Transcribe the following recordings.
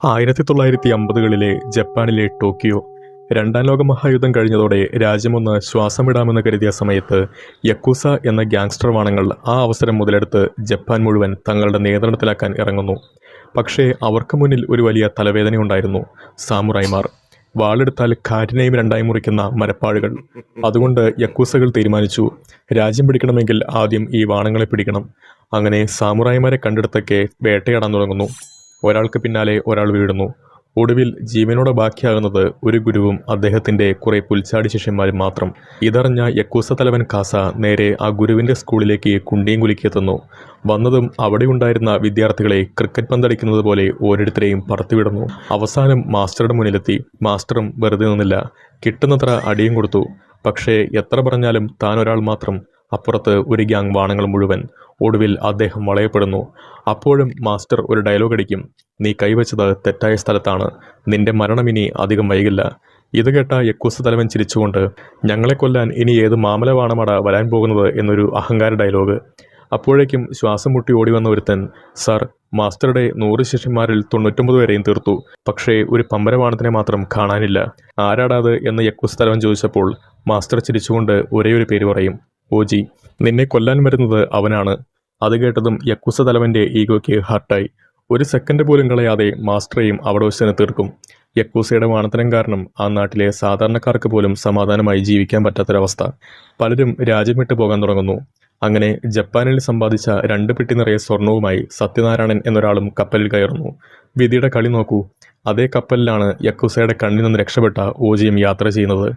1950കളിലെ ജപ്പാനിലെ ടോക്കിയോ രണ്ടാം ലോക മഹായുദ്ധം കഴിഞ്ഞതോടെ രാജ്യമൊന്ന് ശ്വാസമിടാമെന്ന് കരുതിയ സമയത്ത് യക്കൂസ എന്ന ഗ്യാങ്സ്റ്റർ വാണങ്ങൾ ആ അവസരം മുതലെടുത്ത് ജപ്പാൻ മുഴുവൻ തങ്ങളുടെ നിയന്ത്രണത്തിലാക്കാൻ ഇറങ്ങുന്നു. പക്ഷേ അവർക്ക് മുന്നിൽ ഒരു വലിയ തലവേദനയുണ്ടായിരുന്നു: സാമുറായിമാർ. വാളെടുത്താൽ കാറ്റിനെയും രണ്ടായി മുറിക്കുന്ന മരപ്പാഴുകൾ. അതുകൊണ്ട് യക്കൂസകൾ തീരുമാനിച്ചു, രാജ്യം പിടിക്കണമെങ്കിൽ ആദ്യം ഈ വാണങ്ങളെ പിടിക്കണം. അങ്ങനെ സാമുറായിമാരെ കണ്ടെടുത്തൊക്കെ വേട്ടയാടാൻ തുടങ്ങുന്നു. ഒരാൾക്ക് പിന്നാലെ ഒരാൾ വീഴുന്നു. ഒടുവിൽ ജീവനോടെ ബാക്കിയാകുന്നത് ഒരു ഗുരുവും അദ്ദേഹത്തിൻ്റെ കുറെ പുൽച്ചാടി ശിഷ്യന്മാരും മാത്രം. ഇതറിഞ്ഞ യക്കൂസ തലവൻ കാസ നേരെ ആ ഗുരുവിൻ്റെ സ്കൂളിലേക്ക് കുണ്ടിയും കുലുക്കിയെത്തുന്നു. വന്നതും അവിടെയുണ്ടായിരുന്ന വിദ്യാർത്ഥികളെ ക്രിക്കറ്റ് പന്തടിക്കുന്നത് പോലെ ഓരോരുത്തരെയും പറത്തിവിടുന്നു. അവസാനം മാസ്റ്ററുടെ മുന്നിലെത്തി. മാസ്റ്ററും വെറുതെ നിന്നില്ല, കിട്ടുന്നത്ര അടിയും കൊടുത്തു. പക്ഷേ എത്ര പറഞ്ഞാലും താൻ ഒരാൾ മാത്രം, അപ്പുറത്ത് ഒരു ഗ്യാങ് വാണങ്ങൾ മുഴുവൻ. ഒടുവിൽ അദ്ദേഹം വളയപ്പെടുന്നു. അപ്പോഴും മാസ്റ്റർ ഒരു ഡയലോഗ് അടിക്കും: നീ കൈവച്ചത് തെറ്റായ സ്ഥലത്താണ്, നിന്റെ മരണം ഇനി അധികം വൈകില്ല. ഇത് കേട്ട യക്കൂസ തലവൻ ചിരിച്ചുകൊണ്ട്: ഞങ്ങളെ കൊല്ലാൻ ഇനി ഏത് മാമലവാണമട വരാൻ പോകുന്നത് എന്നൊരു അഹങ്കാര ഡയലോഗ്. അപ്പോഴേക്കും ശ്വാസം മുട്ടി ഓടി വന്ന ഒരുത്തൻ: സാർ, മാസ്റ്ററുടെ 100 ശിഷ്യന്മാരിൽ 99 പേരെയും തീർത്തു, പക്ഷേ ഒരു പമ്പരവാണത്തിനെ മാത്രം കാണാനില്ല. ആരാടാത് എന്ന് യക്കൂസ തലവൻ ചോദിച്ചപ്പോൾ മാസ്റ്റർ ചിരിച്ചുകൊണ്ട് ഒരേയൊരു പേര് പറയും: ഓജി. നിന്നെ കൊല്ലാൻ വരുന്നത് അവനാണ്. അത് കേട്ടതും യക്കൂസ തലവൻ്റെ ഈഗോയ്ക്ക് ഹർട്ടായി. ഒരു സെക്കൻഡ് പോലും കളയാതെ മാസ്റ്ററെയും അവിടെ വെച്ച് തന്നെ തീർക്കും. യക്കൂസയുടെ വാണത്തനം കാരണം ആ നാട്ടിലെ സാധാരണക്കാർക്ക് പോലും സമാധാനമായി ജീവിക്കാൻ പറ്റാത്തൊരവസ്ഥ. പലരും രാജ്യം വിട്ടു പോകാൻ തുടങ്ങുന്നു. അങ്ങനെ ജപ്പാനിൽ സമ്പാദിച്ച 2 പെട്ടി നിറയെ സ്വർണവുമായി സത്യനാരായണൻ എന്നൊരാളും കപ്പലിൽ കയറുന്നു. വിധിയുടെ കളി നോക്കൂ. അതേ കപ്പലിലാണ് യക്കൂസയുടെ കണ്ണിൽ നിന്ന് രക്ഷപ്പെട്ട ഓജിയും യാത്ര ചെയ്യുന്നത്.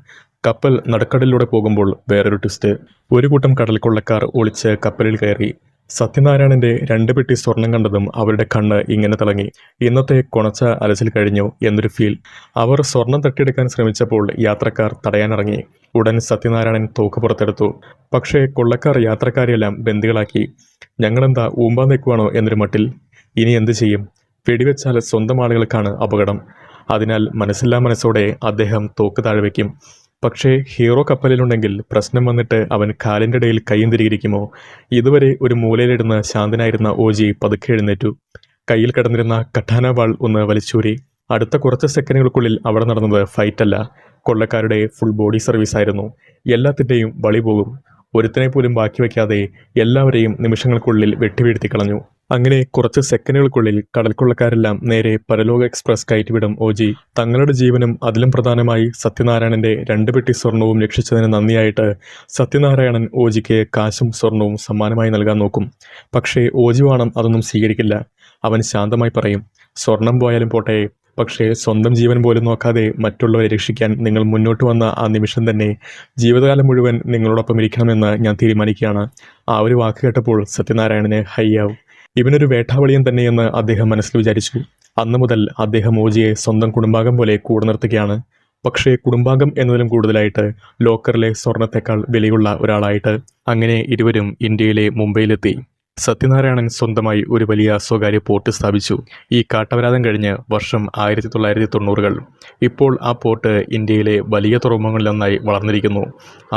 കപ്പൽ നടുക്കടലിലൂടെ പോകുമ്പോൾ വേറൊരു ട്വിസ്റ്റ്. ഒരു കൂട്ടം കടൽക്കൊള്ളക്കാർ ഒളിച്ച് കപ്പലിൽ കയറി. സത്യനാരായണന്റെ 2 പെട്ടി സ്വർണം കണ്ടതും അവരുടെ കണ്ണ് ഇങ്ങനെ തിളങ്ങി. ഇന്നത്തെ കൊണച്ച അലച്ചിൽ കഴിഞ്ഞു എന്നൊരു ഫീൽ. അവർ സ്വർണം തട്ടിയെടുക്കാൻ ശ്രമിച്ചപ്പോൾ യാത്രക്കാർ തടയാനിറങ്ങി. ഉടൻ സത്യനാരായണൻ തോക്ക് പുറത്തെടുത്തു. പക്ഷേ കൊള്ളക്കാർ യാത്രക്കാരെയെല്ലാം ബന്ദികളാക്കി. ഞങ്ങളെന്താ ഊമ്പാൻ നിൽക്കുവാണോ എന്നൊരു മട്ടിൽ. ഇനി എന്ത് ചെയ്യും? വെടിവെച്ചാൽ സ്വന്തം ആളുകൾക്കാണ് അപകടം. അതിനാൽ മനസ്സില്ലാ മനസ്സോടെ അദ്ദേഹം തോക്ക് താഴെ വയ്ക്കും. പക്ഷേ ഹീറോ കപ്പലിലുണ്ടെങ്കിൽ പ്രശ്നം വന്നിട്ട് അവൻ കാലിൻ്റെ ഇടയിൽ കൈയും തിരികിരിക്കുമോ? ഇതുവരെ ഒരു മൂലയിലിടുന്ന് ശാന്തനായിരുന്ന ഓജി പതുക്കെ എഴുന്നേറ്റു. കയ്യിൽ കിടന്നിരുന്ന കട്ടാന വാൾ ഒന്ന് വലിച്ചൂരി. അടുത്ത കുറച്ച് സെക്കൻഡുകൾക്കുള്ളിൽ അവിടെ നടന്നത് ഫൈറ്റല്ല, കൊള്ളക്കാരുടെ ഫുൾ ബോഡി സർവീസ് ആയിരുന്നു. എല്ലാത്തിൻ്റെയും വളി പോകും. ഒരുത്തനെ പോലും ബാക്കി വയ്ക്കാതെ എല്ലാവരെയും നിമിഷങ്ങൾക്കുള്ളിൽ വെട്ടിവീഴ്ത്തി കളഞ്ഞു. അങ്ങനെ കുറച്ച് സെക്കൻഡുകൾക്കുള്ളിൽ കടൽക്കൊള്ളക്കാരെല്ലാം നേരെ പരലോക എക്സ്പ്രസ് കയറ്റിവിടും ഓജി. തങ്ങളുടെ ജീവനും അതിലും പ്രധാനമായി സത്യനാരായണന്റെ 2 പെട്ടി സ്വർണവും രക്ഷിച്ചതിന് നന്ദിയായിട്ട് സത്യനാരായണൻ ഓജിക്ക് കാശും സ്വർണവും സമ്മാനമായി നൽകാൻ നോക്കും. പക്ഷേ ഓജി വാണം അതൊന്നും സ്വീകരിക്കില്ല. അവൻ ശാന്തമായി പറയും: സ്വർണം പോയാലും പോട്ടെ, പക്ഷേ സ്വന്തം ജീവൻ പോലും നോക്കാതെ മറ്റുള്ളവരെ രക്ഷിക്കാൻ നിങ്ങൾ മുന്നോട്ട് വന്ന ആ നിമിഷം തന്നെ ജീവിതകാലം മുഴുവൻ നിങ്ങളോടൊപ്പം ഇരിക്കണമെന്ന് ഞാൻ തീരുമാനിക്കുകയാണ്. ആ ഒരു വാക്ക് കേട്ടപ്പോൾ സത്യനാരായണന് ഹയ്യാവും. ഇവനൊരു വേട്ടാവളിയൻ തന്നെയെന്ന് അദ്ദേഹം മനസ്സിൽ വിചാരിച്ചു. അന്നു മുതൽ അദ്ദേഹം ഓജിയെ സ്വന്തം കുടുംബാംഗം പോലെ കൂടെ നിർത്തുകയാണ്. പക്ഷേ കുടുംബാംഗം എന്നതിലും കൂടുതലായിട്ട് ലോക്കറിലെ സ്വർണത്തെക്കാൾ വിലയുള്ള ഒരാളായിട്ട്. അങ്ങനെ ഇരുവരും ഇന്ത്യയിലെ മുംബൈയിലെത്തി. സത്യനാരായണൻ സ്വന്തമായി ഒരു വലിയ സ്വകാര്യ പോർട്ട് സ്ഥാപിച്ചു. ഈ കാട്ടവരാതം കഴിഞ്ഞ് വർഷം 1990-കൾ. ഇപ്പോൾ ആ പോർട്ട് ഇന്ത്യയിലെ വലിയ തുറമുഖങ്ങളിലൊന്നായി വളർന്നിരിക്കുന്നു.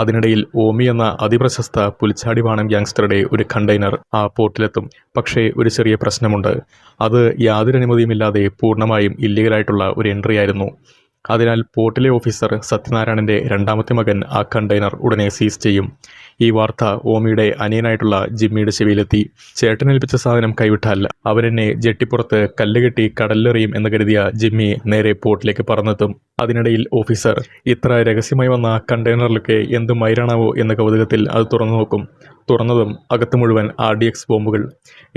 അതിനിടയിൽ ഓമി എന്ന അതിപ്രശസ്ത പുൽച്ചാടി വാണം ഗ്യാങ്സ്റ്ററുടെ ഒരു കണ്ടെയ്നർ ആ പോർട്ടിലെത്തും. പക്ഷേ ഒരു ചെറിയ പ്രശ്നമുണ്ട്. അത് യാതൊരു അനുമതിയുമില്ലാതെ പൂർണ്ണമായും ഇല്ലീഗലായിട്ടുള്ള ഒരു എൻട്രി ആയിരുന്നു. അതിനാൽ പോർട്ടിലെ ഓഫീസർ സത്യനാരായണന്റെ 2ാമത്തെ മകൻ ആ കണ്ടെയ്നർ ഉടനെ സീസ് ചെയ്യും. ഈ വാർത്ത ഓമിയുടെ അനിയനായിട്ടുള്ള ജിമ്മിയുടെ ചെവിയിലെത്തി. ചേട്ടനേൽപ്പിച്ച സാധനം കൈവിട്ടാൽ അവരെന്നെ ജെട്ടിപ്പുറത്ത് കല്ലുകെട്ടി കടലിലെറിയും എന്ന് കരുതിയ ജിമ്മി നേരെ പോർട്ടിലേക്ക് പറന്നെത്തും. അതിനിടയിൽ ഓഫീസർ ഇത്ര രഹസ്യമായി വന്ന കണ്ടെയ്നറിലൊക്കെ എന്ത് മൈരാണാവോ എന്ന കൗതുകത്തിൽ അത് തുറന്നു നോക്കും. തുറന്നതും അകത്ത് മുഴുവൻ RDX ബോംബുകൾ.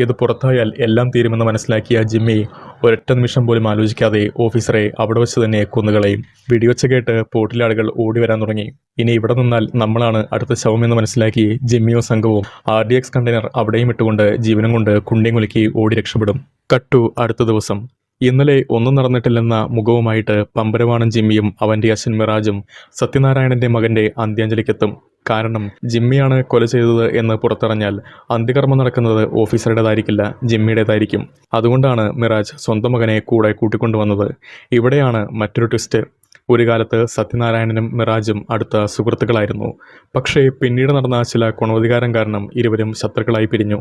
ഇത് പുറത്തായാൽ എല്ലാം തീരുമെന്ന് മനസ്സിലാക്കിയ ജിമ്മി ഒരൊറ്റ നിമിഷം പോലും ആലോചിക്കാതെ ഓഫീസറെ അവിടെ വെച്ച് തന്നെ കൊന്നുകളയും. വെടിവെച്ച് കേട്ട് പോർട്ടിലെ ആളുകൾ ഓടി വരാൻ തുടങ്ങി. ഇനി ഇവിടെ നിന്നാൽ നമ്മളാണ് അടുത്ത ശവമെന്ന് മനസ്സിലാക്കി ജിമ്മിയോ സംഘവും RDX കണ്ടെയ്നർ അവിടെയും ഇട്ടുകൊണ്ട് ജീവനം കൊണ്ട് കുണ്ടിയും കുലുക്കി ഓടി രക്ഷപ്പെടും. കട്ടു അടുത്ത ദിവസം. ഇന്നലെ ഒന്നും നടന്നിട്ടില്ലെന്ന മുഖവുമായിട്ട് പമ്പരവാണൻ ജിമ്മിയും അവൻ്റെ അച്ഛൻ മിറാജും സത്യനാരായണന്റെ മകന്റെ അന്ത്യാഞ്ജലിക്കെത്തും. കാരണം ജിമ്മിയാണ് കൊല ചെയ്തത് എന്ന് പുറത്തറിഞ്ഞാൽ അന്ത്യകർമ്മം നടക്കുന്നത് ഓഫീസറുടേതായിരിക്കില്ല, ജിമ്മിയുടേതായിരിക്കും. അതുകൊണ്ടാണ് മിറാജ് സ്വന്തം മകനെ കൂടെ കൂട്ടിക്കൊണ്ടുവന്നത്. ഇവിടെയാണ് മറ്റൊരു ട്വിസ്റ്റ്. ഒരു കാലത്ത് സത്യനാരായണനും മിറാജും അടുത്ത സുഹൃത്തുക്കളായിരുന്നു. പക്ഷേ പിന്നീട് നടന്ന ചില ഗുണവധികാരം കാരണം ഇരുവരും ശത്രുക്കളായി പിരിഞ്ഞു.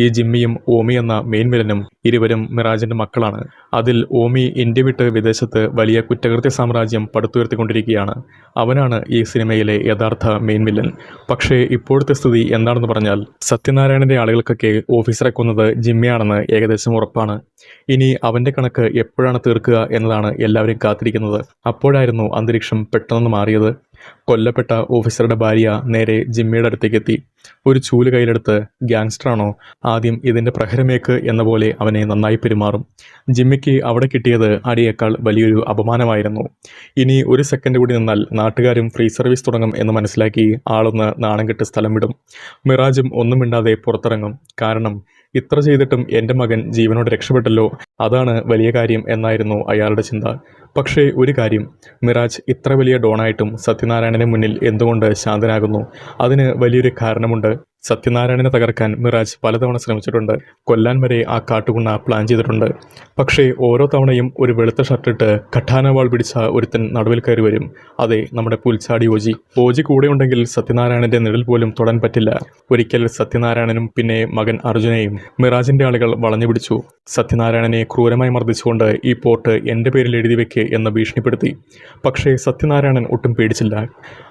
ഈ ജിമ്മിയും ഓമി എന്ന മെയിൻ വില്ലനും ഇരുവരും മിറാജിന്റെ മക്കളാണ്. അതിൽ ഓമി ഇന്ത്യ വിട്ട് വിദേശത്ത് വലിയ കുറ്റകൃത്യ സാമ്രാജ്യം പടുത്തുയർത്തിക്കൊണ്ടിരിക്കുകയാണ്. അവനാണ് ഈ സിനിമയിലെ യഥാർത്ഥ മെയിൻ വില്ലൻ. പക്ഷേ ഇപ്പോഴത്തെ സ്ഥിതി എന്താണെന്ന് പറഞ്ഞാൽ സത്യനാരായണന്റെ ആളുകൾക്കൊക്കെ ഓഫീസറെ കൊന്നത് ജിമ്മിയാണെന്ന് ഏകദേശം ഉറപ്പാണ്. ഇനി അവന്റെ കണക്ക് എപ്പോഴാണ് തീർക്കുക എന്നതാണ് എല്ലാവരും കാത്തിരിക്കുന്നത്. അപ്പോഴായിരുന്നു അന്തരീക്ഷം പെട്ടെന്ന് മാറിയത്. കൊല്ലപ്പെട്ട ഓഫീസറുടെ ഭാര്യ നേരെ ജിമ്മിയുടെ അടുത്തേക്ക് എത്തി. ഒരു ചൂല് കയ്യിലെടുത്ത് "ഗ്യാങ്സ്റ്ററാണോ? ആദ്യം ഇതിന്റെ പ്രഹരമേക്ക്" എന്ന പോലെ അവനെ നന്നായി പെരുമാറും. ജിമ്മിക്ക് അവിടെ കിട്ടിയത് അടിയേക്കാൾ വലിയൊരു അപമാനമായിരുന്നു. ഇനി ഒരു സെക്കൻഡ് കൂടി നിന്നാൽ നാട്ടുകാരും ഫ്രീ സർവീസ് തുടങ്ങും എന്ന് മനസ്സിലാക്കി ആളൊന്ന് നാണം കെട്ട് സ്ഥലം വിടും. മിറാജും ഒന്നും മിണ്ടാതെ പുറത്തിറങ്ങും. കാരണം ഇത്ര ചെയ്തിട്ടും എൻ്റെ മകൻ ജീവനോടെ രക്ഷപ്പെട്ടല്ലോ, അതാണ് വലിയ കാര്യം എന്നായിരുന്നു അയാളുടെ ചിന്ത. പക്ഷേ ഒരു കാര്യം, മിറാജ് ഇത്ര വലിയ ഡോണായിട്ടും സത്യനാരായണന് മുന്നിൽ എന്തുകൊണ്ട് ശാന്തനാകുന്നു? അതിന് വലിയൊരു കാരണമുണ്ട്. സത്യനാരായണനെ തകർക്കാൻ മിറാജ് പലതവണ ശ്രമിച്ചിട്ടുണ്ട്. കൊല്ലാൻ വരെ ആ കാട്ടുകുണ്ണ പ്ലാൻ ചെയ്തിട്ടുണ്ട്. പക്ഷേ ഓരോ തവണയും ഒരു വെളുത്ത ഷർട്ടിട്ട് കഠാന വാൾ പിടിച്ച ഒരുത്തൻ നടുവിൽ കയറി വരും. അതെ, നമ്മുടെ പുൽച്ചാടി ഓജി. ഓജി കൂടെ ഉണ്ടെങ്കിൽ സത്യനാരായണന്റെ നിഴൽ പോലും തൊടാൻ പറ്റില്ല. ഒരിക്കൽ സത്യനാരായണനും പിന്നെ മകൻ അർജുനെയും മിറാജിന്റെ ആളുകൾ വളഞ്ഞു പിടിച്ചു. സത്യനാരായണനെ ക്രൂരമായി മർദ്ദിച്ചുകൊണ്ട് ഈ പോട്ട് എൻ്റെ പേരിൽ എഴുതി വെക്ക് എന്ന് ഭീഷണിപ്പെടുത്തി. പക്ഷേ സത്യനാരായണൻ ഒട്ടും പേടിച്ചില്ല.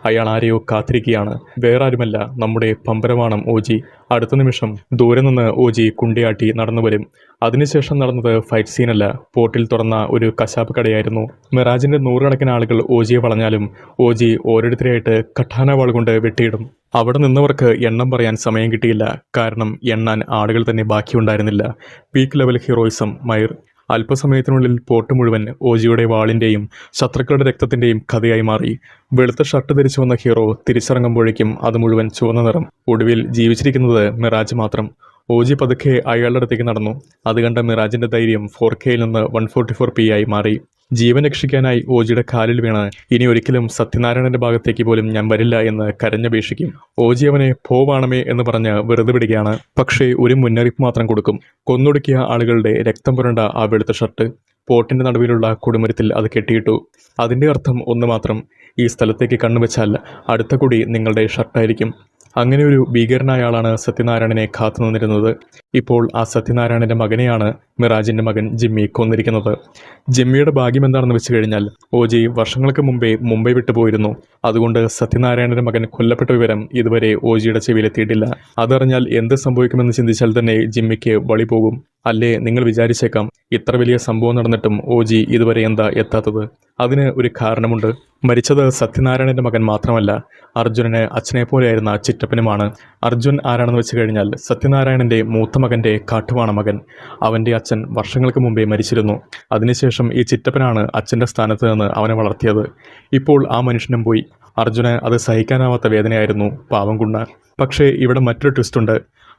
അയാൾ ആരെയോ കാത്തിരിക്കുകയാണ്. വേറാരുമല്ല, നമ്മുടെ പമ്പരവാണം ഓജി. അടുത്ത നിമിഷം ദൂരെ നിന്ന് ഓജി കുണ്ടിയാട്ടി നടന്നു വരും. അതിനുശേഷം നടന്നത് ഫൈറ്റ് സീനല്ല, പോർട്ടിൽ തുറന്ന ഒരു കശാപ്പ് കടയായിരുന്നു. മിറാജിന്റെ നൂറുകണക്കിന് ആളുകൾ ഓജിയെ വളഞ്ഞാലും ഓജി ഓരോരുത്തരെയായിട്ട് കഠാന വാൾ കൊണ്ട് വെട്ടിയിടും. അവിടെ നിന്നവർക്ക് എണ്ണം പറയാൻ സമയം കിട്ടിയില്ല. കാരണം എണ്ണാൻ ആളുകൾ തന്നെ ബാക്കിയുണ്ടായിരുന്നില്ല. പീക്ക് ലെവൽ ഹീറോയിസം മയർ. അല്പസമയത്തിനുള്ളിൽ പോട്ട് മുഴുവൻ ഓജിയുടെ വാളിൻ്റെയും ശത്രുക്കളുടെ രക്തത്തിൻ്റെയും കഥയായി മാറി. വെളുത്ത ഷർട്ട് ധരിച്ചു വന്ന ഹീറോ തിരിച്ചിറങ്ങുമ്പോഴേക്കും അത് മുഴുവൻ ചുവന്ന നിറം. ഒടുവിൽ ജീവിച്ചിരിക്കുന്നത് മിറാജ് മാത്രം. ഓജി പതുക്കെ അയാളുടെ അടുത്തേക്ക് നടന്നു. അത് കണ്ട മിറാജിന്റെ ധൈര്യം 4Kയിൽ നിന്ന് 144p ആയി മാറി. ജീവൻ രക്ഷിക്കാനായി ഓജിയുടെ കാലിൽ വീണ് ഇനി ഒരിക്കലും സത്യനാരായണന്റെ ഭാഗത്തേക്ക് പോലും ഞാൻ വരില്ല എന്ന് കരഞ്ഞപേക്ഷിക്കും. ഓജി അവനെ പോവാണമേ എന്ന് പറഞ്ഞ് വെറുതെ വിടുകയാണ്. പക്ഷേ ഒരു മുന്നറിയിപ്പ് മാത്രം കൊടുക്കും. കൊന്നൊടുക്കിയ ആളുകളുടെ രക്തം പുരണ്ട ആ വെളുത്ത ഷർട്ട് പോട്ടിന്റെ നടുവിലുള്ള കുടുമരത്തിൽ അത് കെട്ടിയിട്ടു. അതിന്റെ അർത്ഥം ഒന്ന് മാത്രം, ഈ സ്ഥലത്തേക്ക് കണ്ണുവെച്ചാൽ അടുത്ത കുടി നിങ്ങളുടെ ഷർട്ടായിരിക്കും. അങ്ങനെ ഒരു ഭീകരനായ ആളാണ് സത്യനാരായണനെ കാത്തു നിന്നിരുന്നത്. ഇപ്പോൾ ആ സത്യനാരായണന്റെ മകനെയാണ് മിറാജിന്റെ മകൻ ജിമ്മി കൊന്നിരിക്കുന്നത്. ജിമ്മിയുടെ ഭാഗ്യം എന്താണെന്ന് വെച്ച് കഴിഞ്ഞാൽ ഓജി വർഷങ്ങൾക്ക് മുമ്പേ മുംബൈ വിട്ടുപോയിരുന്നു. അതുകൊണ്ട് സത്യനാരായണന്റെ മകൻ കൊല്ലപ്പെട്ട വിവരം ഇതുവരെ ഓജിയുടെ ചെവിയിലെത്തിയിട്ടില്ല. അതറിഞ്ഞാൽ എന്ത് സംഭവിക്കുമെന്ന് ചിന്തിച്ചാൽ തന്നെ ജിമ്മിക്ക് വഴി പോകും. അല്ലേ, നിങ്ങൾ വിചാരിച്ചേക്കാം, ഇത്ര വലിയ സംഭവം നടന്നിട്ടും ഓജി ഇതുവരെ എന്താ എത്താത്തത്? അതിന് ഒരു കാരണമുണ്ട്. മരിച്ചത് സത്യനാരായണന്റെ മകൻ മാത്രമല്ല, അർജുനന് അച്ഛനെ പോലെയായിരുന്ന ചിറ്റപ്പനുമാണ്. അർജുൻ ആരാണെന്ന് വെച്ച് കഴിഞ്ഞാൽ സത്യനാരായണന്റെ മൂത്ത മകന്റെ കാട്ടുവാണ മകൻ. അവന്റെ അച്ഛൻ വർഷങ്ങൾക്ക് മുമ്പേ മരിച്ചിരുന്നു. അതിനുശേഷം ഈ ചിറ്റപ്പനാണ് അച്ഛന്റെ സ്ഥാനത്ത് നിന്ന് അവനെ വളർത്തിയത്. ഇപ്പോൾ ആ മനുഷ്യനും പോയി. അർജുന് അത് സഹിക്കാനാവാത്ത വേദനയായിരുന്നു, പാവം കുണ്ണ. പക്ഷേ ഇവിടെ മറ്റൊരു ട്വിസ്റ്റ് ഉണ്ട്.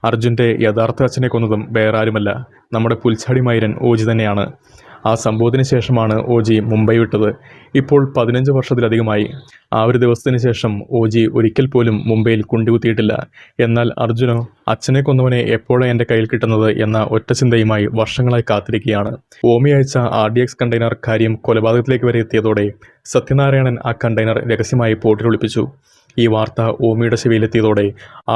അർജുൻ്റെ യഥാർത്ഥ അച്ഛനെ കൊന്നതും വേറെ ആരുമല്ല, നമ്മുടെ പുൽച്ചാടി മൈരൻ ഓജി തന്നെയാണ്. ആ സംഭവത്തിന് ശേഷമാണ് ഓജി മുംബൈ വിട്ടത്. ഇപ്പോൾ 15 വർഷത്തിലധികമായി. ആ ഒരു ദിവസത്തിന് ശേഷം ഓജി ഒരിക്കൽ പോലും മുംബൈയിൽ കുണ്ടികുത്തിയിട്ടില്ല. എന്നാൽ അർജുനോ അച്ഛനെ കൊന്നവനെ എപ്പോഴാണ് എൻ്റെ കയ്യിൽ കിട്ടുന്നത് എന്ന ഒറ്റ ചിന്തയുമായി വർഷങ്ങളായി കാത്തിരിക്കുകയാണ്. ഓമി അയച്ച RDX കണ്ടെയ്നർ കാര്യം കൊലപാതകത്തിലേക്ക് വരെ എത്തിയതോടെ സത്യനാരായണൻ ആ കണ്ടെയ്നർ രഹസ്യമായി പോർട്ടിൽ ഒളിപ്പിച്ചു. ഈ വാർത്ത ഓമിയുടെ ചെവിയിലെത്തിയതോടെ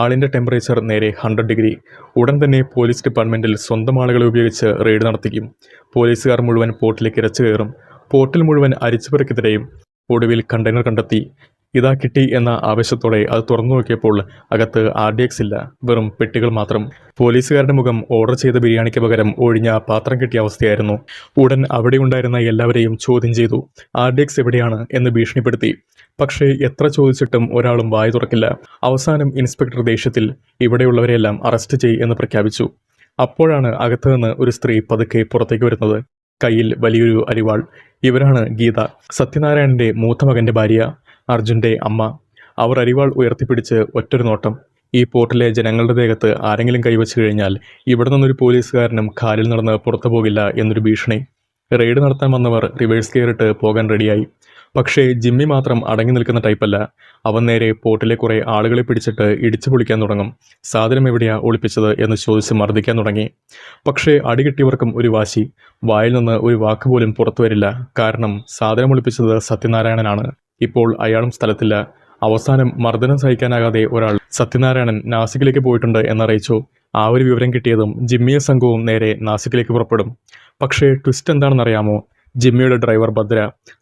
ആളിൻ്റെ ടെമ്പറേച്ചർ നേരെ 100 ഡിഗ്രി. ഉടൻ തന്നെ പോലീസ് ഡിപ്പാർട്ട്മെൻറ്റിൽ സ്വന്തം ആളുകളെ ഉപയോഗിച്ച് റെയ്ഡ് നടത്തിക്കും. പോലീസുകാർ മുഴുവൻ പോർട്ടിലേക്ക് ഇരച്ചു കയറും. പോർട്ടിൽ മുഴുവൻ അരിച്ചുപെറുക്കി തിരയും. ഒടുവിൽ കണ്ടെയ്നർ കണ്ടെത്തി. ഇതാ കിട്ടി എന്ന ആവേശത്തോടെ അത് തുറന്നു നോക്കിയപ്പോൾ അകത്ത് RDX ഇല്ല, വെറും പെട്ടികൾ മാത്രം. പോലീസുകാരുടെ മുഖം ഓർഡർ ചെയ്ത ബിരിയാണിക്ക് പകരം ഒഴിഞ്ഞ പാത്രം കിട്ടിയ അവസ്ഥയായിരുന്നു. ഉടൻ അവിടെ ഉണ്ടായിരുന്ന എല്ലാവരെയും ചോദ്യം ചെയ്തു. RDX എവിടെയാണ് എന്ന് ഭീഷണിപ്പെടുത്തി. പക്ഷേ എത്ര ചോദിച്ചിട്ടും ഒരാളും വായ തുറക്കില്ല. അവസാനം ഇൻസ്പെക്ടർ ദേഷ്യത്തിൽ ഇവിടെയുള്ളവരെയെല്ലാം അറസ്റ്റ് ചെയ്യ് എന്ന് പ്രഖ്യാപിച്ചു. അപ്പോഴാണ് അകത്തു നിന്ന് ഒരു സ്ത്രീ പതുക്കെ പുറത്തേക്ക് വരുന്നത്. കയ്യിൽ വലിയൊരു അരിവാൾ. ഇവരാണ് ഗീത, സത്യനാരായണന്റെ മൂത്ത മകന്റെ ഭാര്യ, അർജുൻ്റെ അമ്മ. അവർ അരിവാൾ ഉയർത്തിപ്പിടിച്ച് ഒറ്റൊരു നോട്ടം. ഈ പോർട്ടിലെ ജനങ്ങളുടെ ദേഹത്ത് ആരെങ്കിലും കൈവച്ചു കഴിഞ്ഞാൽ ഇവിടെ നിന്നൊരു പോലീസുകാരനും കാലിൽ നടന്ന് പുറത്തു പോകില്ല എന്നൊരു ഭീഷണി. റെയ്ഡ് നടത്താൻ വന്നവർ റിവേഴ്സ് കയറിട്ട് പോകാൻ റെഡിയായി. പക്ഷേ ജിമ്മി മാത്രം അടങ്ങി നിൽക്കുന്ന ടൈപ്പല്ല. അവൻ നേരെ പോർട്ടിലെ കുറേ ആളുകളെ പിടിച്ചിട്ട് ഇടിച്ചു പൊളിക്കാൻ തുടങ്ങും. സാധനം എവിടെയാ ഒളിപ്പിച്ചത് എന്ന് ചോദിച്ച് മർദ്ദിക്കാൻ തുടങ്ങി. പക്ഷേ അടികിട്ടിയവർക്കും ഒരു വാശി. വായിൽ നിന്ന് ഒരു വാക്ക് പോലും പുറത്തു വരില്ല. കാരണം സാധനം ഒളിപ്പിച്ചത് സത്യനാരായണനാണ്. ഇപ്പോൾ അയാളും സ്ഥലത്തില്ല. അവസാനം മർദ്ദനം സഹിക്കാനാകാതെ ഒരാൾ സത്യനാരായണൻ നാസിക്കിലേക്ക് പോയിട്ടുണ്ട് എന്നറിയിച്ചു. ആ ഒരു വിവരം കിട്ടിയതും ജിമ്മിയും സംഘവും നേരെ നാസിക്കിലേക്ക് പുറപ്പെടും. പക്ഷേ ട്വിസ്റ്റ് എന്താണെന്നറിയാമോ? ജിമ്മിയുടെ ഡ്രൈവർ ഭദ്ര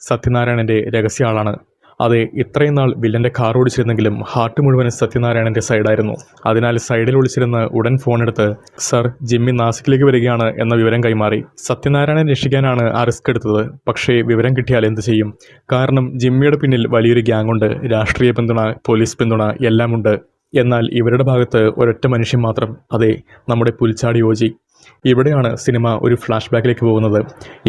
സത്യനാരായണൻ്റെ രഹസ്യ ആളാണ്. അതെ, ഇത്രയും നാൾ വില്ലൻ്റെ കാർ ഓടിച്ചിരുന്നെങ്കിലും ഹാർട്ട് മുഴുവനും സത്യനാരായണൻ്റെ സൈഡായിരുന്നു. അതിനാൽ സൈഡിൽ ഒളിച്ചിരുന്ന് ഉടൻ ഫോണെടുത്ത് സർ, ജിമ്മി നാസിക്കിലേക്ക് വരികയാണ് എന്ന വിവരം കൈമാറി. സത്യനാരായണൻ രക്ഷിക്കാനാണ് ആ റിസ്ക് എടുത്തത്. പക്ഷേ വിവരം കിട്ടിയാൽ എന്ത് ചെയ്യും? കാരണം ജിമ്മിയുടെ പിന്നിൽ വലിയൊരു ഗ്യാങ്ങുണ്ട്. രാഷ്ട്രീയ പിന്തുണ, പോലീസ് പിന്തുണ എല്ലാമുണ്ട്. എന്നാൽ ഇവരുടെ ഭാഗത്ത് ഒരൊറ്റ മനുഷ്യൻ മാത്രം. അതെ, നമ്മുടെ പുൽച്ചാടി ഓജി. ഇവിടെയാണ് സിനിമ ഒരു ഫ്ലാഷ് ബാക്കിലേക്ക് പോകുന്നത്.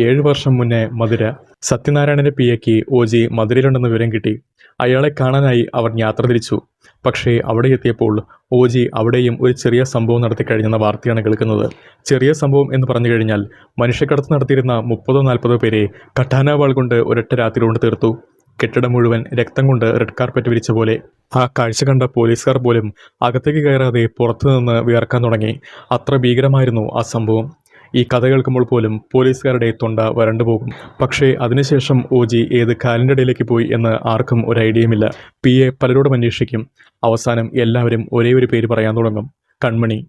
7 വർഷം മുന്നേ മധുര. സത്യനാരായണൻ്റെ പിയയ്ക്ക് ഓജി മധുരയിലുണ്ടെന്ന് വിവരം കിട്ടി. അയാളെ കാണാനായി അവർ യാത്ര തിരിച്ചു. പക്ഷേ അവിടെ എത്തിയപ്പോൾ ഓജി അവിടെയും ഒരു ചെറിയ സംഭവം നടത്തി കഴിഞ്ഞെന്ന വാർത്തയാണ് കേൾക്കുന്നത്. ചെറിയ സംഭവം എന്ന് പറഞ്ഞു കഴിഞ്ഞാൽ മനുഷ്യക്കടത്ത് നടത്തിയിരുന്ന 30-40 പേരെ കട്ടാന വാൾ കൊണ്ട് ഒരൊറ്റ രാത്രി കൊണ്ട് തീർത്തു. കെട്ടിടം മുഴുവൻ രക്തം കൊണ്ട് റെഡ് കാർപ്പറ്റ് വിരിച്ച പോലെ. ആ കാഴ്ച കണ്ട പോലീസുകാർ പോലും അകത്തേക്ക് കയറാതെ പുറത്തുനിന്ന് വിയർക്കാൻ തുടങ്ങി. അത്ര ഭീകരമായിരുന്നു ആ സംഭവം. ഈ കഥ കേൾക്കുമ്പോൾ പോലും പോലീസുകാരുടെ തൊണ്ട വരണ്ടുപോകും. പക്ഷേ അതിനുശേഷം ഓജി ഏത് കാലിൻ്റെ ഇടയിലേക്ക് പോയി എന്ന് ആർക്കും ഒരു ഐഡിയയുമില്ല. പിയെ പലരോടും അന്വേഷിക്കും. അവസാനം എല്ലാവരും ഒരേ ഒരു പേര് പറയാൻ തുടങ്ങും: കൺമണി.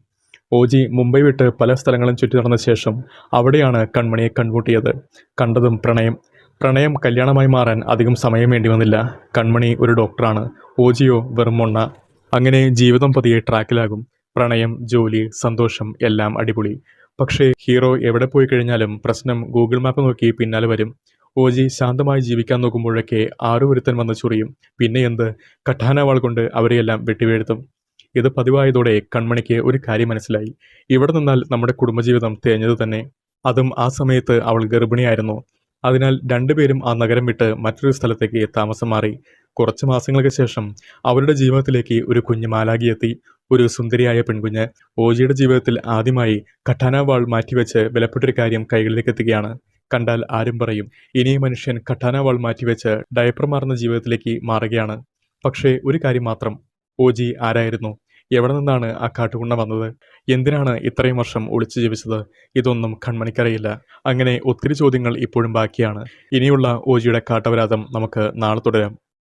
ഓജി മുംബൈ വിട്ട് പല സ്ഥലങ്ങളും ചുറ്റി നടന്ന ശേഷം അവിടെയാണ് കൺമണിയെ കൺമുട്ടിയത്. കണ്ടതും പ്രണയം കല്യാണമായി മാറാൻ അധികം സമയം വേണ്ടി വന്നില്ല. കൺമണി ഒരു ഡോക്ടറാണ്. ഓജിയോ വെറും മൊണ്ണ. അങ്ങനെ ജീവിതം പതിയെ ട്രാക്കിലാകും. പ്രണയം, ജോലി, സന്തോഷം എല്ലാം അടിപൊളി. പക്ഷേ ഹീറോ എവിടെ പോയി കഴിഞ്ഞാലും പ്രശ്നം ഗൂഗിൾ മാപ്പ് നോക്കി പിന്നാലെ വരും. ഓജി ശാന്തമായി ജീവിക്കാൻ നോക്കുമ്പോഴൊക്കെ ആരോ ഒരുത്തൻ വന്ന് ചൊറിയും. പിന്നെ എന്ത്? കട്ടാനവാൾ കൊണ്ട് അവരെയെല്ലാം വെട്ടിവീഴ്ത്തും. ഇത് പതിവായതോടെ കൺമണിക്ക് ഒരു കാര്യം മനസ്സിലായി. ഇവിടെ നിന്നാൽ നമ്മുടെ കുടുംബജീവിതം തേഞ്ഞത് തന്നെ. അതും ആ സമയത്ത് അവൾ ഗർഭിണിയായിരുന്നു. അതിനാൽ രണ്ടുപേരും ആ നഗരം വിട്ട് മറ്റൊരു സ്ഥലത്തേക്ക് താമസം മാറി. കുറച്ച് മാസങ്ങൾക്ക് ശേഷം അവരുടെ ജീവിതത്തിലേക്ക് ഒരു കുഞ്ഞ് മാലാഖിയെത്തി. ഒരു സുന്ദരിയായ പെൺകുഞ്ഞ്. ഓജിയുടെ ജീവിതത്തിൽ ആദ്യമായി കട്ടാന വാൾ മാറ്റിവെച്ച് വിലപ്പെട്ടൊരു കാര്യം കൈകളിലേക്ക് എത്തുകയാണ്. കണ്ടാൽ ആരും പറയും, ഇനി മനുഷ്യൻ കട്ടാന വാൾ മാറ്റിവെച്ച് ഡയപ്പർ മാറുന്ന ജീവിതത്തിലേക്ക് മാറുകയാണ്. പക്ഷേ ഒരു കാര്യം മാത്രം: ഓജി ആരായിരുന്നു? എവിടെ നിന്നാണ് ആ കാട്ടുകുണ്ണ വന്നത്? എന്തിനാണ് ഇത്രയും വർഷം ഒളിച്ചു ജീവിച്ചത്? ഇതൊന്നും കൺമണിക്കറിയില്ല. അങ്ങനെ ഒത്തിരി ചോദ്യങ്ങൾ ഇപ്പോഴും ബാക്കിയാണ്. ഇനിയുള്ള ഓജിയുടെ കാട്ടവരാതം നമുക്ക് നാളെ തുടരാം.